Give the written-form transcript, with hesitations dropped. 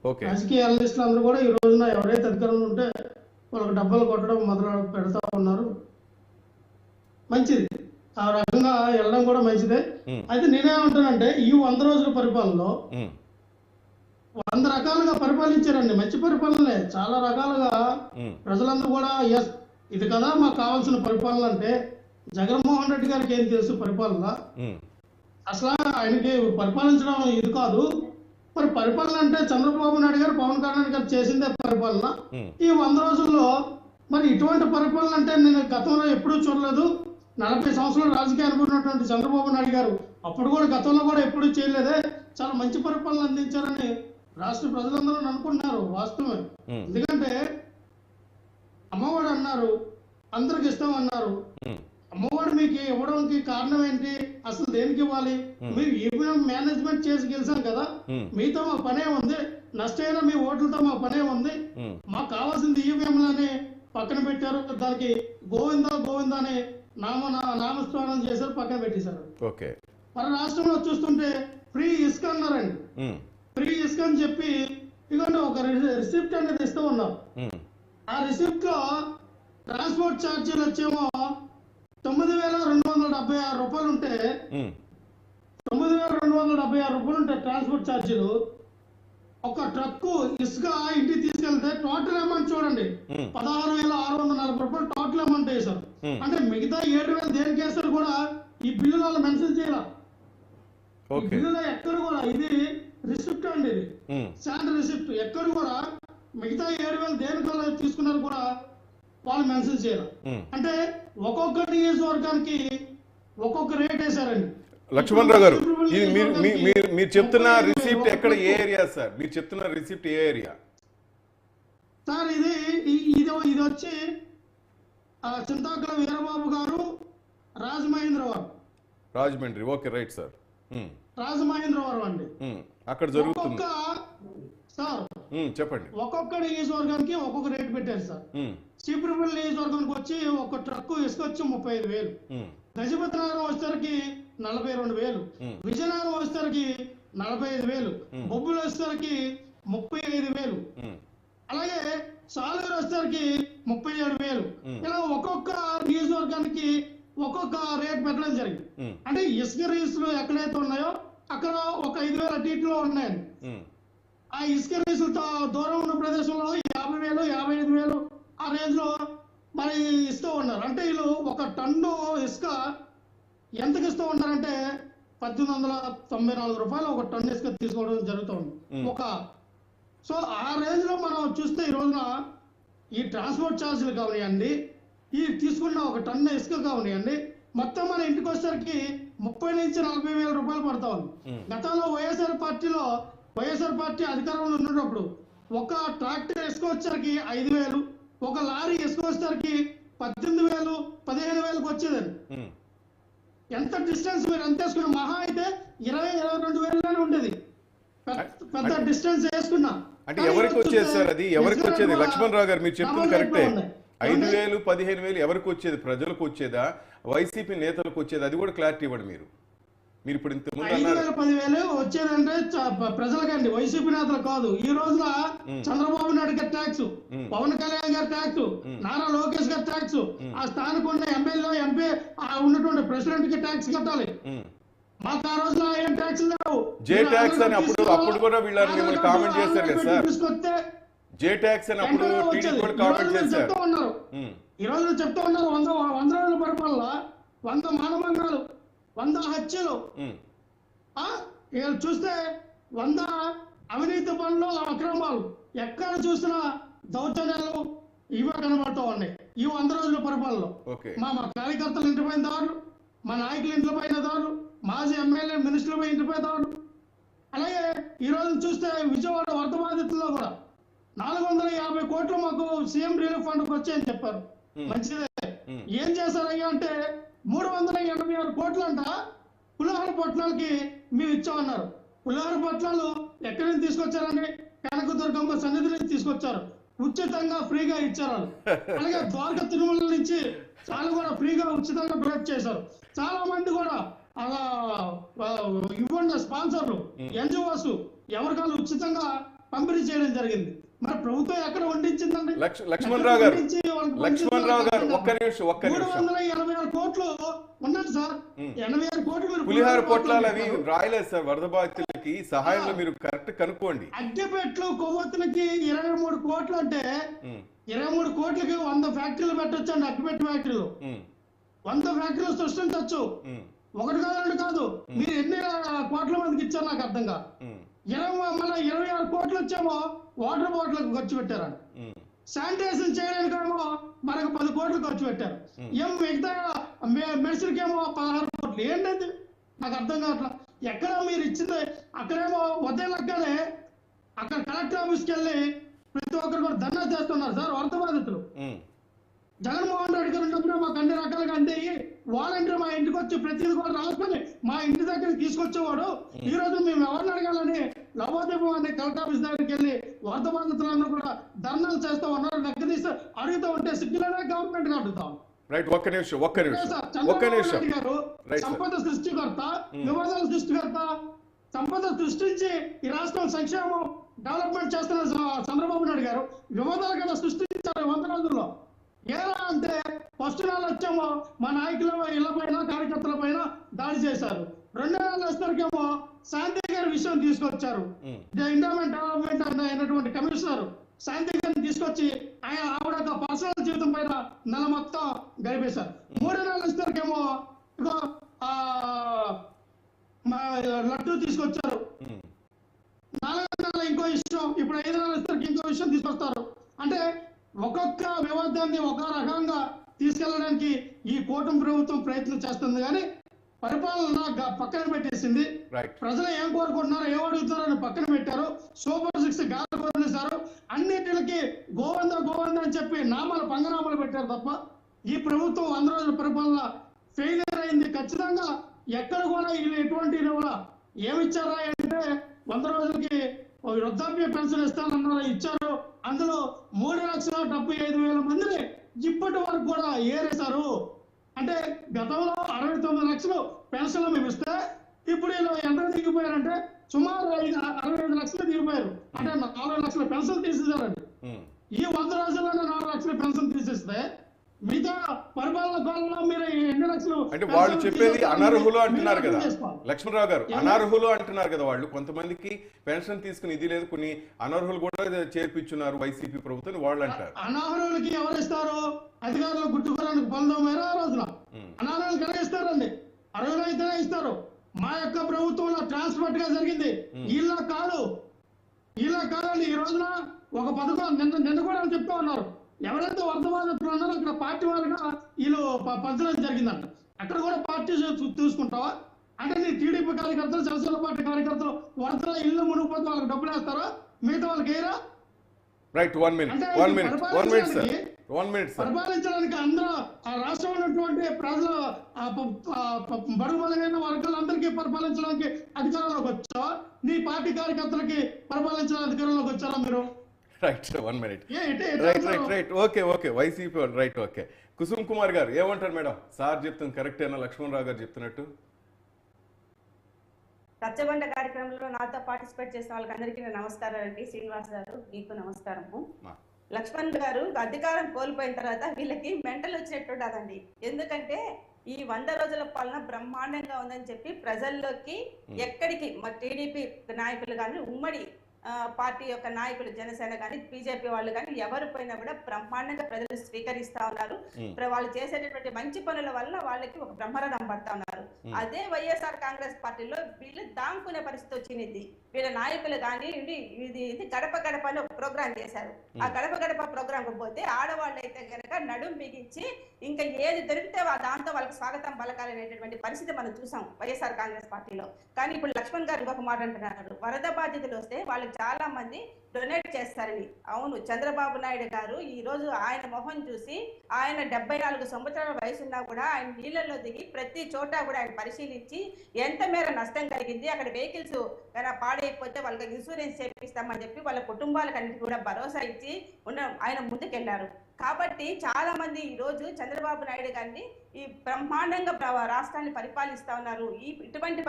రాజకీయ అనలిస్టులు అందరూ కూడా ఈ రోజున ఎవరైతే అధికారంలో ఉంటే వాళ్ళకి డబ్బులు కొట్టడం మొదలు పెడతా ఉన్నారు. మంచిది, ఆ రకంగా వెళ్ళడం కూడా మంచిదే. అయితే నేనేమంటానంటే ఈ 100 రోజుల పరిపాలనలో 100 రకాలుగా పరిపాలించారండి. మంచి పరిపాలనలే, చాలా రకాలుగా ప్రజలందరూ కూడా ఎస్ ఇది కదా మాకు కావాల్సిన పరిపాలన అంటే. జగన్మోహన్ రెడ్డి గారికి ఏం తెలుసు పరిపాలన? అసలు ఆయనకి పరిపాలించడం ఇది కాదు. మరి పరిపాలన అంటే చంద్రబాబు నాయుడు గారు, పవన్ కళ్యాణ్ గారు చేసిందే పరిపాలన. ఈ 100 రోజుల్లో మరి ఇటువంటి పరిపాలన అంటే నేను గతంలో ఎప్పుడూ చూడలేదు. 40 సంవత్సరాలు రాజకీయ అనుకున్నటువంటి చంద్రబాబు నాయుడు గారు అప్పుడు కూడా గతంలో కూడా ఎప్పుడూ చేయలేదే. చాలా మంచి పరిపాలన అందించారని రాష్ట్ర ప్రజలందరూ అనుకుంటున్నారు. వాస్తవమే. ఎందుకంటే అమ్మఒడి అన్నారు, అందరికి ఇస్తాం అన్నారు. అమ్మఒడి మీకు ఇవ్వడానికి కారణం ఏంటి? అసలు దేనికి ఇవ్వాలి? మీరు ఈవీఎం మేనేజ్మెంట్ చేసి గెలిచాం కదా, మీతో మా పనే ఉంది. నష్టమైనా మీ ఓట్లతో మా పనే ఉంది. మాకు కావాల్సింది ఈవీఎంలని పక్కన పెట్టారు. దానికి గోవిందా గోవిందా అని నామస్మరణ చేశారు, పక్కన పెట్టేశారు. మన రాష్ట్రంలో చూస్తుంటే ఫ్రీ ఇసుక అన్నారండి. ఫ్రీ ఇసుక అని చెప్పి ఇదిగోండి ఒక రిసిప్ట్ అనేది ఇస్తూ ఉన్నారు. ఆ రిసిప్ట్ లో ట్రాన్స్పోర్ట్ ఛార్జీలు వచ్చేమో 9,276 రూపాయలు ఉంటే 9,276 రూపాయలు ఉంటే ట్రాన్స్పోర్ట్ ఛార్జీలు. ఒక ట్రక్కు ఇసుక ఇంటికి తీసుకెళ్తే టోటల్ అమౌంట్ చూడండి 16,640 రూపాయలు టోటల్ అమౌంట్ వేశారు. అంటే మిగతా 7,000 దేనికి వేస్తారు కూడా ఈ బిల్లులో వాళ్ళు మెన్షన్ చేయాల. ఈ బిల్లులో ఎక్కడ కూడా ఇది రిసిప్ట్ అండి, ఇది శాండ్ రిసిప్ట్. ఎక్కడ కూడా మిగతా 7,000 దేనికల్లా తీసుకున్నారు కూడా వాళ్ళు మెన్షన్ చేయాలి. అంటే ఒక్కొక్క నియోజకవర్గానికి ఒక్కొక్క రేట్ వేశారండి. లక్ష్మణరావు గారు, మీరు చెప్తున్న రిసిప్ట్ ఎక్కడ, ఏ ఏరియా సార్? మీరు చెప్తున్న రిసిప్ట్ ఏ ఏరియా సార్? ఇది వచ్చి చింతాకుల వీరబాబు గారు, Rajamahendravaram. Rajahmundry. Okay, right sir. Rajamahendravaram అండి. అక్కడ జరుగుతుంది సార్. చెప్పండి. ఒక్కొక్క నియోజకవర్గానికి ఒక్కొక్క రేట్ పెట్టారు సార్. చీపురుపల్లి నియోజకవర్గానికి వచ్చి ఒక ట్రక్కు ఇసుకొచ్చి 35,000, గజపతినగరం వచ్చేసరికి 42,000, విజయనగరం వచ్చేసరికి 45,000, బొబ్బులు వచ్చేసరికి 35,000, అలాగే సాలూరు వచ్చేసరికి 37,000. ఇలా ఒక్కొక్క నియోజకవర్గానికి ఒక్కొక్క రేట్ పెట్టడం జరిగింది. అంటే ఇసుక రీసులు ఎక్కడైతే ఉన్నాయో అక్కడ ఒక 5,000 అటు ఇటులో ఉన్నాయండి. ఆ ఇసుక రీసులతో దూరం ఉన్న ప్రదేశంలో 50,000, 55,000 ఆ రేంజ్ లో మరి ఇస్తూ ఉన్నారు. అంటే వీళ్ళు ఒక టన్ను ఇసుక ఎంతకి ఇస్తూ ఉన్నారంటే 1,894 రూపాయలు ఒక టన్ను ఇసుక తీసుకోవడం జరుగుతుంది. సో ఆ రేంజ్ లో మనం చూస్తే ఈ రోజున ఈ ట్రాన్స్పోర్ట్ ఛార్జీలు కావనియండి, ఈ తీసుకున్న ఒక టన్ను ఇసుక కావనియండి, మొత్తం మన ఇంటికి వచ్చేసరికి 30,000 నుంచి 40,000 రూపాయలు పడతా ఉంది. గతంలో వైఎస్ఆర్ పార్టీ అధికారంలో ఉన్నప్పుడు ఒక ట్రాక్టర్ ఇసుక వచ్చేసరికి 5,000, ఒక లారీ ఇసుక వచ్చేసరికి 18,000, 15,000కి వచ్చేదండి. ఎంత డిస్టెన్స్ మీరు ఎంత వేసుకున్నా మహా అయితే 20,000-22,000 ఉండేది పెద్ద డిస్టెన్స్ వేసుకున్నా. అంటే ఎవరికి వచ్చేది సార్? అది ఎవరికి వచ్చేది? లక్ష్మణరావు గారు, మీరు చెప్తుంది కరెక్టే. 5,000, 15,000 ఎవరికి వచ్చేది? ప్రజలకు వచ్చేదా, వైసీపీ నేతలకు వచ్చేది? అది కూడా క్లారిటీ ఇవ్వండి. మీరు ఇప్పుడు ఇంత 5,000, 10,000 వచ్చేదంటే ప్రజలకండి, వైసీపీ నేతలు కాదు. ఈ రోజున చంద్రబాబు నాయుడు గారి ట్యాక్స్, పవన్ కళ్యాణ్ గారి ట్యాక్స్, నారా లోకేష్ గారి ట్యాక్స్, ఆ స్థానిక ఉన్న ఎమ్మెల్యే, ఎంపీ ఉన్నటువంటి ప్రెసిడెంట్ కి ట్యాక్స్ కట్టాలి. మాకు ఆ రోజున ఏం ట్యాక్స్ లేవు. జే ట్యాక్స్ అని అప్పుడు కూడా వీళ్ళని మిమ్మల్ని కామెంట్ చేశారు కదా సార్. జే ట్యాక్స్ అని అప్పుడు టీడీపీ కూడా కామెంట్ చేశారు. ఈ రోజు చెప్తా ఉన్నారు 100 రోజుల పరిపాలన, 100 మానభంగాలు, 100 హత్యలు, చూస్తే 100 అవినీతి పనులు, అక్రమాలు, ఎక్కడ చూసినా దౌర్జన్యాలు ఇవే కనబడుతూ ఉన్నాయి ఈ 100 రోజుల పరిపాలనలో. మా కార్యకర్తలు ఇంటిపైన దాడులు, మా నాయకుల ఇంట్లో పైన దాడులు, మాజీ ఎమ్మెల్యే మినిస్టర్ల ఇంటిపై దాడులు. అలాగే ఈ రోజు చూస్తే విజయవాడ వరద బాధితుల్లో కూడా 450 కోట్లు మాకు సీఎం రిలీఫ్ ఫండ్కి వచ్చాయని చెప్పారు. మంచిదే. ఏం చేశారయ్యా అంటే 386 కోట్లు అంట పులిహోర పొట్లాలకి మేము ఇచ్చామన్నారు. పులిహోర పొట్లాలు ఎక్కడి నుంచి తీసుకొచ్చారండి? కనకదుర్గమ్మ సన్నిధి నుంచి తీసుకొచ్చారు. ఉచితంగా ఫ్రీగా ఇచ్చారు. అలాగే ద్వారకా తిరుమల నుంచి చాలా కూడా ఫ్రీగా ఉచితంగా డొనేట్ చేశారు. చాలా మంది కూడా అలా ఇవ్వండి స్పాన్సర్లు, ఎన్జిఓస్ ఎవరికాలు ఉచితంగా పంపిణీ చేయడం జరిగింది. మరి ప్రభుత్వం ఎక్కడ వండించిందండి? లక్ష్మణరావు గారు ఒక్క నిమిషం 386 కోట్లు ఉన్నది సార్. 86 కోట్లు మీరు పులిహార పొట్లాలు అవి రాయలేదు సార్. వరద బాధితులకి సహాయంలో మీరు కరెక్ట్ కనుక్కోండి. అగ్గిపెట్లు కొవ్వొత్తులకి 23 కోట్లు అంటే 23 కోట్లకి 100 ఫ్యాక్టరీలు పెట్టొచ్చు అండి. అగ్గిపెట్టు ఫ్యాక్టరీలు 100 ఫ్యాక్టరీలు సృష్టించవచ్చు. ఒకటి కాదు రెండు కాదు. మీరు ఎన్ని కోట్ల మందికి ఇచ్చారు నాకు అర్థం కాదు. మళ్ళీ 26 కోట్లు వచ్చేమో వాటర్ బాటిల్కి ఖర్చు పెట్టారు. శానిటైజేషన్ చేయడానికేమో మనకు 10 కోట్లు ఖర్చు పెట్టారు. ఏం మిగతా మెడిసిన్కి ఏమో 16 కోట్లు. ఏంటది నాకు అర్థం కావట్లా. ఎక్కడ మీరు ఇచ్చింది అక్కడేమో వద్దేలక్కడే అక్కడ కలెక్టర్ ఆఫీస్కి వెళ్ళి ప్రతి ఒక్కరు కూడా ధర్నా చేస్తున్నారు సార్ వరద బాధితులు. జగన్మోహన్ రెడ్డి గారు ఉన్నప్పుడు మాకు అన్ని రకాలుగా అందేయి వాలంటీర్ మా ఇంటికి వచ్చి ప్రతిదీ కూడా రాసుకొని మా ఇంటి దగ్గర తీసుకొచ్చేవాడు. ఈ రోజు మేము ఎవరిని అడగాలని లవోదీపం అనే కలెక్టర్ ఆఫీస్ దగ్గరికి వెళ్ళి వరద బాధితులందరూ కూడా ధర్నాలు చేస్తూ ఉన్నారు. దగ్గర తీసి అడుగుతూ ఉంటే సిగ్గులనే గవర్నమెంట్ అడుగుతాం. రైట్ ఒక్క నిమిషం గారు సంపద సృష్టికర్త, వివాదాల సృష్టికర్త. సంపద సృష్టించి ఈ రాష్ట్రం సంక్షేమం డెవలప్మెంట్ చేస్తున్న చంద్రబాబు నాయుడు గారు వివాదాలు కదా సృష్టించారు 100 రోజుల్లో. ఎలా అంటే ఫస్ట్ నెల వచ్చేమో మా నాయకుల ఇళ్ల పైన కార్యకర్తల పైన దాడి చేశారు. 2 నెలలు వచ్చేసరికేమో శాంతి గారి విషయం తీసుకొచ్చారు. ఎండోమెంట్ డెవలప్మెంట్ అయినటువంటి కమిషనర్ శాంతి గారిని తీసుకొచ్చి ఆవిడ పర్సనల్ జీవితం పైన నెల మొత్తం గడిపేశారు. 3 నెలలు వచ్చేసరికేమో ఇగో లడ్డు తీసుకొచ్చారు. 4 నెలలు ఇంకో విషయం, ఇప్పుడు 5 నెలలు వచ్చేసరికి ఇంకో విషయం తీసుకొస్తారు. అంటే ఒక్కొక్క వివాదాన్ని ఒక రకంగా తీసుకెళ్లడానికి ఈ కూటమి ప్రభుత్వం ప్రయత్నం చేస్తుంది. కానీ పరిపాలన పక్కన పెట్టేసింది. ప్రజలు ఏం కోరుకుంటున్నారో ఏం అడుగుతున్నారో పక్కన పెట్టారు. సూపర్ 6 గాలి వదిలేశారు. అన్నిటికి గోవింద గోవింద అని చెప్పి పంగనామాలు పెట్టారు తప్ప ఈ ప్రభుత్వం 100 రోజుల పరిపాలన ఫెయిలియర్ అయింది. ఖచ్చితంగా ఎక్కడ కూడా ఎటువంటి కూడా ఏమిచ్చారా అంటే 100 రోజులకి వృద్ధాప్య పెన్షన్ ఇస్తానన్నారు, ఇచ్చారు. అందులో 3,75,000 మందిని ఇప్పటి వరకు కూడా ఏరేశారు. అంటే గతంలో 69 లక్షలు పెన్షన్లు మేము ఇస్తే ఇప్పుడు ఎంత దిగిపోయారంటే సుమారు 65 లక్షలు దిగిపోయారు. అంటే 4 లక్షల పెన్షన్ తీసేశారండి. ఈ 100 రోజుల్లోనే 4 లక్షల పెన్షన్ తీసేస్తే మిగతా పరిపాలన కాలంలో మీరు ఎన్ని లక్షలు అంటే వాళ్ళు చెప్పేది అనర్హులు అంటున్నారు కదా లక్ష్మణరావు గారు. అనర్హులు అంటున్నారు కదా వాళ్ళు. కొంతమందికి పెన్షన్ తీసుకుని ఇది లేదు, కొన్ని అనర్హులు కూడా చేర్పించున్నారు వైసీపీ ప్రభుత్వం వాళ్ళు అంటారు. అనర్హులకి ఎవరు ఇస్తారు? అధికారులు గుర్తుకోవడానికి పొందమేరా ఆ రోజున అనర్హులకి ఎలా ఇస్తారండి? అర్హులైతేనే ఇస్తారు. మా యొక్క ప్రభుత్వంలో ట్రాన్స్పరెంట్ గా జరిగింది. ఇలా కాదండి. ఈ రోజున ఒక పథకం నిన్న కూడా చెప్తా ఉన్నారు. ఎవరైతే వరద బాధితులు ఉన్నారో అక్కడ పార్టీ వాళ్ళగా వీళ్ళు పంచడం జరిగిందంట. అక్కడ కూడా పార్టీ చూసుకుంటావా? అంటే నీ టీడీపీ కార్యకర్తలు, జనసేన పార్టీ కార్యకర్తలు వరదలో ఇల్లు మునిగిపోతే వాళ్ళకి డబ్బులు వేస్తారా? మిగతా వాళ్ళకి వేయరా? రైట్ 1 మినిట్ పరిపాలించడానికి అందరూ ఆ రాష్ట్రంలో ఉన్నటువంటి ప్రజలు బడుగు బలమైన వర్గాలందరికీ పరిపాలించడానికి అధికారంలోకి వచ్చావా? నీ పార్టీ కార్యకర్తలకి పరిపాలించడానికి అధికారంలోకి వచ్చారా మీరు? Right 1 minute right okay YCP right okay. Kusum Kumar గారు ఏమంటారు మేడం? సార్ చెప్తుంది కరెక్టేనా లక్ష్మణరావు గారు చెప్తున్నట్టు? రచ్చబండ కార్యక్రమంలో నాతో పార్టిసిపేట్ చేసిన వాళ్ళకందరికీ నమస్కారం అండి. శ్రీనివాస్ గారు మీకు నమస్కారము. లక్ష్మణ్ గారు అధికారం కోల్పోయిన తర్వాత వీళ్ళకి మెంటల్ వచ్చినట్టు ఉండదండి. ఎందుకంటే ఈ 100 రోజుల పాలన బ్రహ్మాండంగా ఉందని చెప్పి ప్రజల్లోకి ఎక్కడికి మా టీడీపీ నాయకులు కానీ ఉమ్మడి పార్టీ యొక్క నాయకులు జనసేన కానీ బీజేపీ వాళ్ళు కానీ ఎవరు పోయినా కూడా బ్రహ్మాండంగా ప్రజలు స్వీకరిస్తా ఉన్నారు. వాళ్ళు చేసేటటువంటి మంచి పనుల వల్ల వాళ్ళకి ఒక బ్రహ్మరథం పడతా ఉన్నారు. అదే వైఎస్ఆర్ కాంగ్రెస్ పార్టీలో వీళ్ళు దాంకునే పరిస్థితి వచ్చింది. వీళ్ళ నాయకులు కానీ ఇది గడప గడప అని ఒక ప్రోగ్రాం చేశారు. ఆ గడప గడప ప్రోగ్రాం పోతే ఆడవాళ్ళు అయితే కనుక నడుం బిగించి ఇంకా ఏది దొరికితే దాంతో వాళ్ళకి స్వాగతం పలకాలనేటటువంటి పరిస్థితి మనం చూసాం వైఎస్ఆర్ కాంగ్రెస్ పార్టీలో. కానీ ఇప్పుడు లక్ష్మణ్ గారు ఒక మాట అంటున్నారు, వరద బాధితులు వస్తే వాళ్ళకి చాలా మంది డొనేట్ చేస్తారని. అవును, చంద్రబాబు నాయుడు గారు ఈ రోజు ఆయన మొహం చూసి ఆయన 74 సంవత్సరాల వయసున్నా కూడా ఆయన నీళ్ళల్లో దిగి ప్రతి చోట కూడా ఆయన పరిశీలించి ఎంత మేర నష్టం కలిగింది, అక్కడ వెహికల్స్ పాడైపోతే వాళ్ళకి ఇన్సూరెన్స్ చేపిస్తామని చెప్పి వాళ్ళ కుటుంబాలకు అన్నిటి కూడా భరోసా ఇచ్చి ఆయన ముందుకెళ్లారు. కాబట్టి చాలా మంది ఈ రోజు చంద్రబాబు నాయుడు గారిని ఈ బ్రహ్మాండంగా రాష్ట్రాన్ని పరిపాలిస్తా ఉన్నారు. ఇటువంటి పరిస్థితి